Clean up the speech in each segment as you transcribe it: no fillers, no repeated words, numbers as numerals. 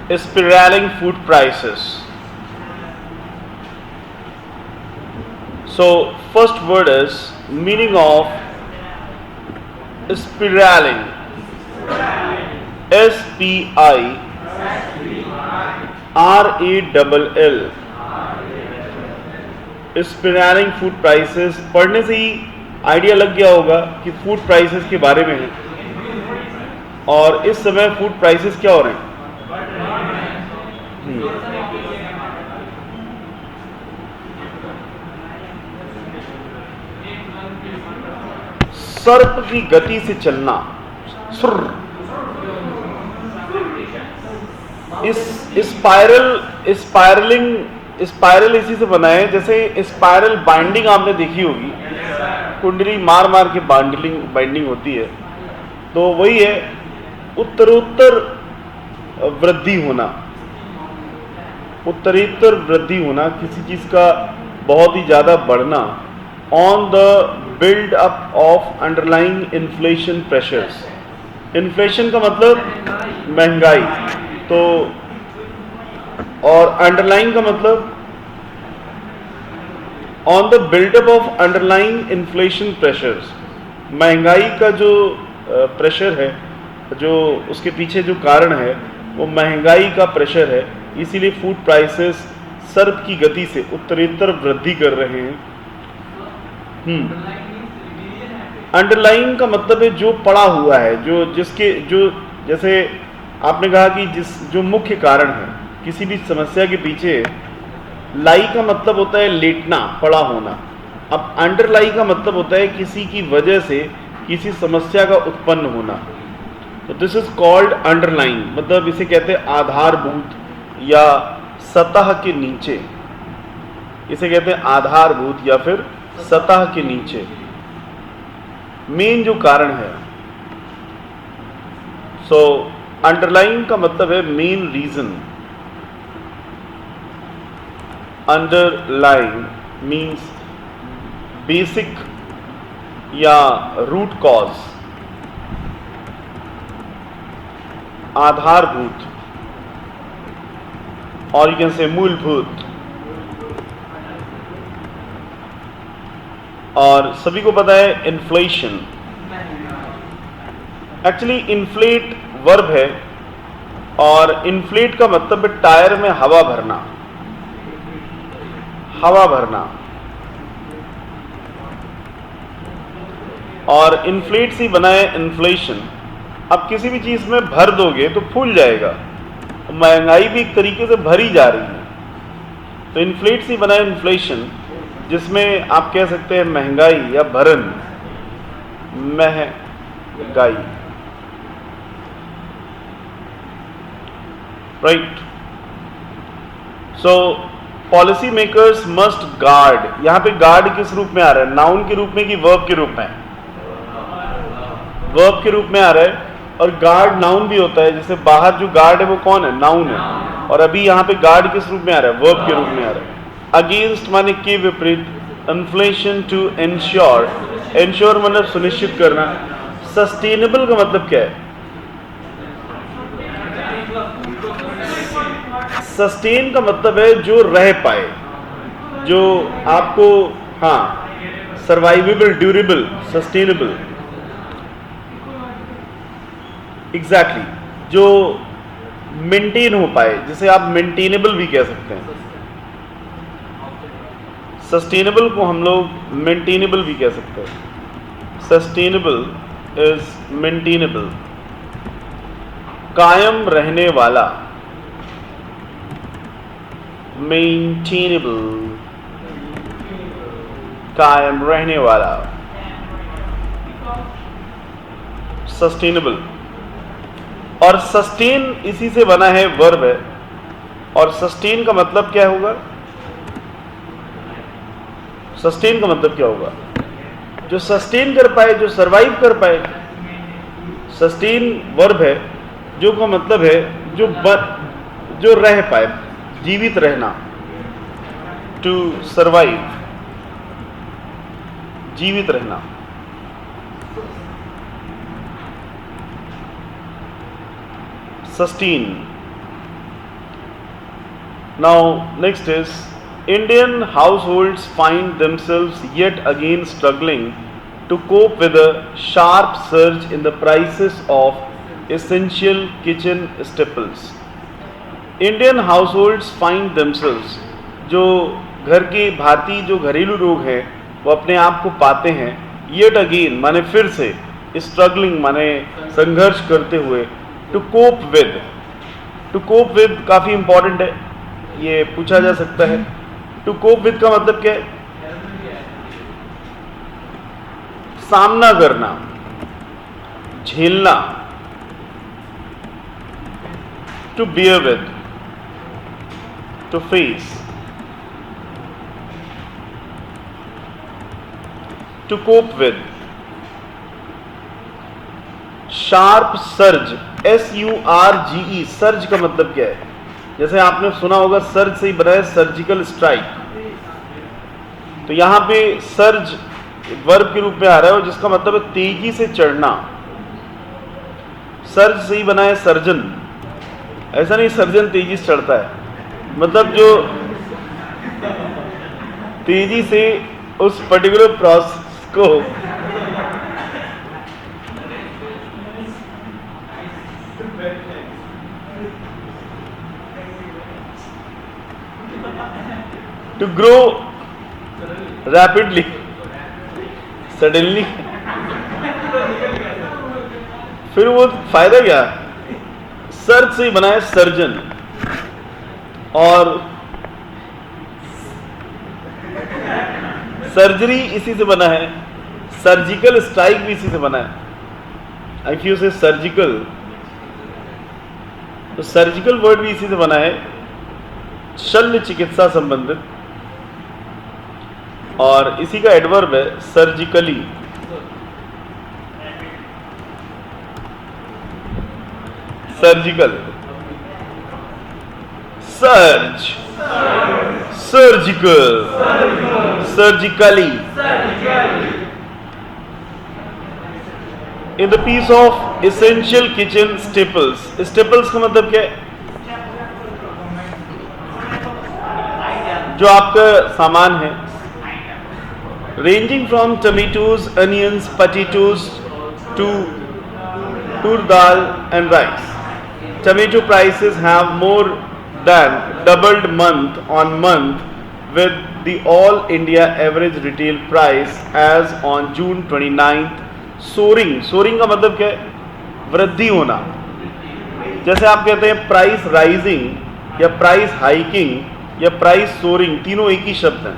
spiraling food prices. So first word is meaning of spiraling. SPIRALL. Spiralling food prices पढ़ने से ही idea लग गया होगा कि फूड प्राइसेस के बारे में है। और इस समय फूड प्राइसेस क्या हो रहे हैं? सर्प की गति से चलना, सुर। इस स्पाइरल इसी से बना है, जैसे स्पाइरल बाइंडिंग आपने देखी होगी, कुंडली मार मार के बाइंडिंग होती है, तो वही है उत्तरोत्तर वृद्धि होना। उत्तरोत्तर वृद्धि होना, किसी चीज का बहुत ही ज्यादा बढ़ना, on the build up of underlying inflation pressures. Inflation का मतलब महंगाई, तो और अंडरलाइन का मतलब on the buildup of underlying inflation pressures. महंगाई का जो प्रेशर है, जो उसके पीछे जो कारण है वो महंगाई का प्रेशर है, इसीलिए फूड प्राइसेस सर्प की गति से उत्तरोत्तर वृद्धि कर रहे हैं। अंडरलाइन का मतलब है जो पड़ा हुआ है, जो जैसे आपने कहा कि जो मुख्य कारण है किसी भी समस्या के पीछे, लाई का मतलब होता है लेटना, पड़ा होना। अब अंडरलाई का मतलब होता है किसी की वजह से किसी समस्या का उत्पन्न होना। तो दिस इज कॉल्ड अंडरलाइन, मतलब इसे कहते हैं आधारभूत या सतह के नीचे। इसे कहते हैं आधारभूत या फिर सतह के नीचे, मेन जो कारण है। सो अंडरलाइन का मतलब है main reason. Underline means basic या रूट कॉज, आधारभूत, और यू कैन से मूलभूत। और सभी को पता है इन्फ्लेशन, एक्चुअली इन्फ्लेट वर्ब है, और इन्फ्लेट का मतलब है टायर में हवा भरना, हवा भरना। और इन्फ्लेट से बना है इन्फ्लेशन। अब किसी भी चीज में भर दोगे तो फूल जाएगा, तो महंगाई भी एक तरीके से भरी जा रही है। तो इन्फ्लेट से बना है इन्फ्लेशन, जिसमें आप कह सकते हैं महंगाई या भरन, महंगाई, राइट। सो पॉलिसी मेकर्स मस्ट गार्ड, यहां पे गार्ड किस रूप में आ रहा है? नाउन के रूप में कि वर्ब के रूप में? वर्ब के रूप में आ रहा है। और गार्ड नाउन भी होता है, जैसे बाहर जो गार्ड है वो कौन है? नाउन है। और अभी यहां पे गार्ड किस रूप में आ रहा है? वर्ब के रूप में आ रहा है। अगेंस्ट माने के विपरीत, इन्फ्लेशन टू इंश्योर, इंश्योर मतलब सुनिश्चित करना। सस्टेनेबल का मतलब क्या है? सस्टेन का मतलब है जो रह पाए, जो आपको, हाँ, सर्वाइवेबल, ड्यूरेबल, सस्टेनेबल, एग्जैक्टली, जो मेंटेन हो पाए, जिसे आप मेंटेनेबल भी कह सकते हैं। सस्टेनेबल को हम लोग मेंटेनेबल भी कह सकते हैं। सस्टेनेबल इज मेंटेनेबल, कायम रहने वाला, मेंटेनेबल, कायम रहने वाला, सस्टेनेबल। और सस्टेन इसी से बना है, वर्ब है। और सस्टेन का मतलब क्या होगा? सस्टेन का मतलब क्या होगा? जो सस्टेन कर पाए, जो सरवाइव कर पाए। सस्टेन वर्ब है, जो का मतलब है जो रह पाए, जीवित रहना, टू सरवाइव, जीवित रहना। Sustain, Now, next is Indian households find themselves yet again struggling to cope with a sharp surge in the prices of essential kitchen staples. Indian households find themselves, जो घर के भारतीय जो घरेलू लोग हैं वो अपने आप को पाते हैं yet again माने फिर से, struggling माने संघर्ष करते हुए, to cope with काफ़ी इंपॉर्टेंट है, ये पूछा जा सकता है। टू कोप विद का मतलब क्या है? सामना करना, झेलना। To bear with, to face. To cope with. Sharp surge, SURGE, surge का मतलब क्या है? जैसे आपने सुना होगा सर्ज से ही बना है सर्जिकल स्ट्राइक, तो यहां पे सर्ज वर्ब के रूप में आ रहा है और जिसका मतलब है तेजी से चढ़ना। सर्ज से ही बना है सर्जन, ऐसा नहीं सर्जन तेजी से चढ़ता है, मतलब जो तेजी से उस पर्टिकुलर प्रोसेस को to grow rapidly, suddenly, फिर वो फायदा क्या? सर्ज से ही बना है सर्जन, और सर्जरी इसी से बना है, सर्जिकल स्ट्राइक भी इसी से बना है। इफ यू से सर्जिकल, तो सर्जिकल वर्ड भी इसी से बना है, शल्य चिकित्सा संबंधित, और इसी का एडवर्ब है surgically. Surgical, surge, surgical, surgically. In the piece of essential kitchen staples. Staples का मतलब क्या है? जो आपका सामान है, ranging from tomatoes, onions, potatoes to tur dal and rice. Tomato prices have more than doubled month on month, with the all India average retail price as on June 29th soaring. Soaring का मतलब क्या है? वृद्धि होना। जैसे आप कहते हैं प्राइस राइजिंग या प्राइस हाइकिंग या प्राइस सोरिंग, तीनों एक ही शब्द हैं।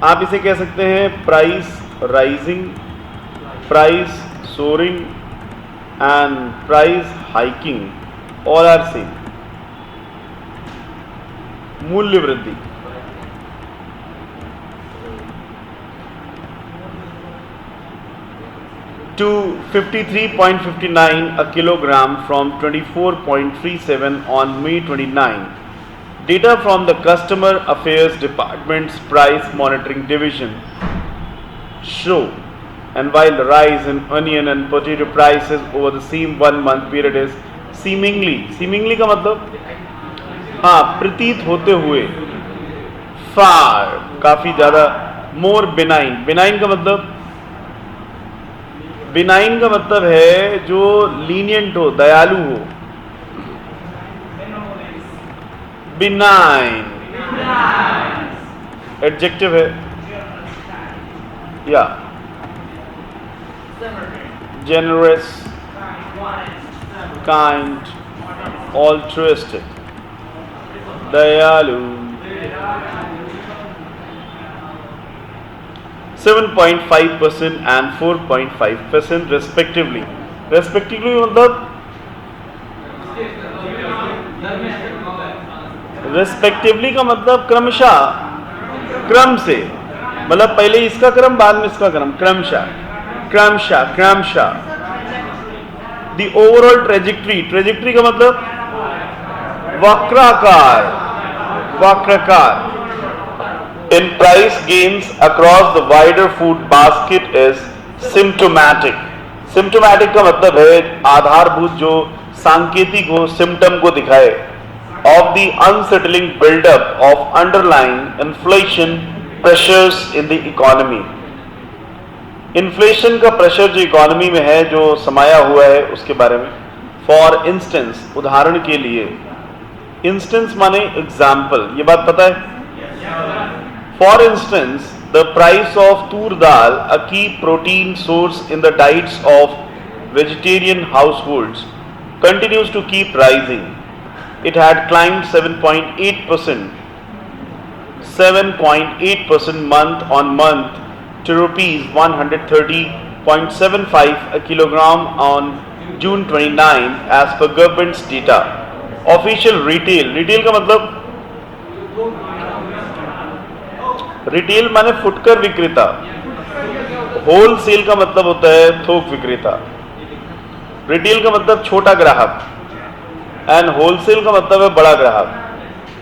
आप इसे कह सकते हैं price rising, price soaring and price hiking, all are same. मूल्य वृद्धि। to 53.59 a kilogram from 24.37 on May 29. Data from the Customer Affairs Department's Price Monitoring Division show, and while the rise in onion and potato prices over the same 1 month period is seemingly का मतलब हाँ प्रतीत होते हुए, far काफी ज्यादा, more benign का मतलब, बिनाइन का मतलब है जो लीनियंट हो, दयालु हो। बिनाइन एडजेक्टिव है, या जेनरस, काइंड, ऑल्ट्रुइस्टिक, दयालु। 7.5% and 4.5% respectively. Respectively मतलब respectively का मतलब क्रमशः, क्रम से, मतलब पहले इसका क्रम बाद में इसका क्रम, क्रमशः। The overall trajectory का मतलब वक्राकार in price gains across the wider food basket is symptomatic. Symptomatic का मतलब है आधारभूत, जो सांकेतिक हो, सिम्टम को दिखाए। of the unsettling buildup of underlying inflation pressures in the economy. Inflation का प्रेशर जो इकोनॉमी में है, जो समाया हुआ है, उसके बारे में. फॉर इंस्टेंस, उदाहरण के लिए. इंस्टेंस माने एग्जाम्पल, ये बात पता है. For instance, the price of toor dal, a key protein source in the diets of vegetarian households, continues to keep rising. It had climbed 7.8% month on month to rupees 130.75 a kilogram on June 29 as per government's data. Official retail का मतलब, retail माने फुटकर विक्रेता, wholesale का मतलब होता है थोक विक्रेता. रिटेल का मतलब छोटा ग्राहक एंड होलसेल का मतलब है बड़ा ग्राहक.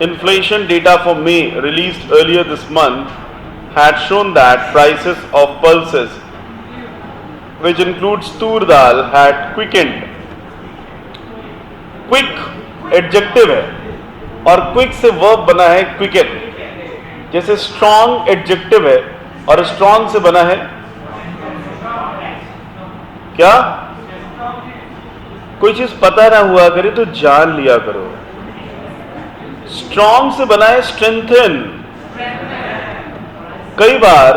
Inflation data for May released earlier this month had shown that prices of pulses which includes toor dal had quickened. Quick adjective है और क्विक से वर्ब बना है क्विकन. जैसे स्ट्रॉन्ग एडजेक्टिव है और स्ट्रॉन्ग से बना है क्या? कोई चीज पता ना हुआ करे तो जान लिया करो. स्ट्रॉन्ग से बना है स्ट्रेंथन. कई बार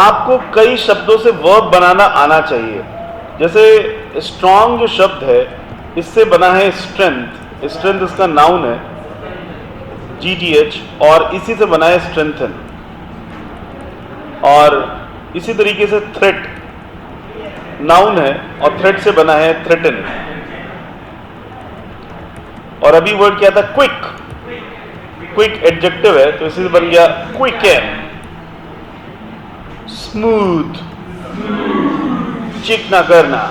आपको कई शब्दों से वर्ब बनाना आना चाहिए. जैसे स्ट्रॉन्ग जो शब्द है, इससे बना है स्ट्रेंथ. स्ट्रेंथ इसका नाउन है, GTH, और इसी से बना है स्ट्रेंथन. और इसी तरीके से थ्रेट नाउन है और थ्रेट से बना है थ्रेटन. और अभी वर्ड क्या था? क्विक. क्विक एडजेक्टिव है तो इसी से बन गया क्विकन. स्मूथ, चिकना करना,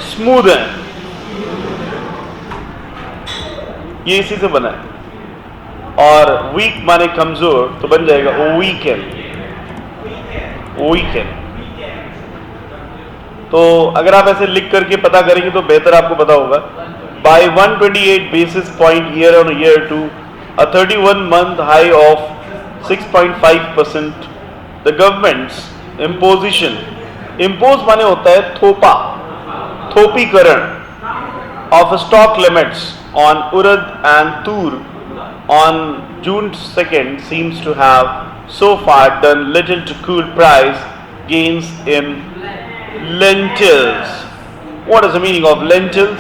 स्मूदन, ये इसी से बना है. और वीक माने कमजोर तो बन जाएगा वीकन. वीकन. तो अगर आप ऐसे लिख करके पता करेंगे तो बेहतर आपको पता होगा. By 128 basis point year on year to a 31 month high of 6.5%, the government's imposition, impose माने होता है थोपा, थोपीकरण, of stock limits on urad and tur on June 2nd seems to have so far done little to cool price gains in lentils. What is the meaning of lentils?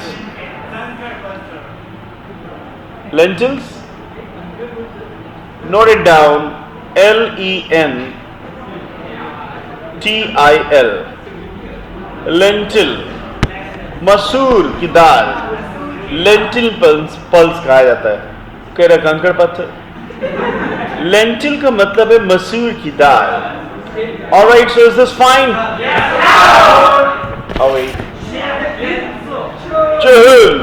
Lentils? Note it down. LENTIL. Lentil. मसूर की दाल. Lentil pulse कहा जाता है. कह रहा कंकड़ पत्थर. Lentil का मतलब है मसूर की दाल. Alright, so is this fine? Oh wait. Chahul.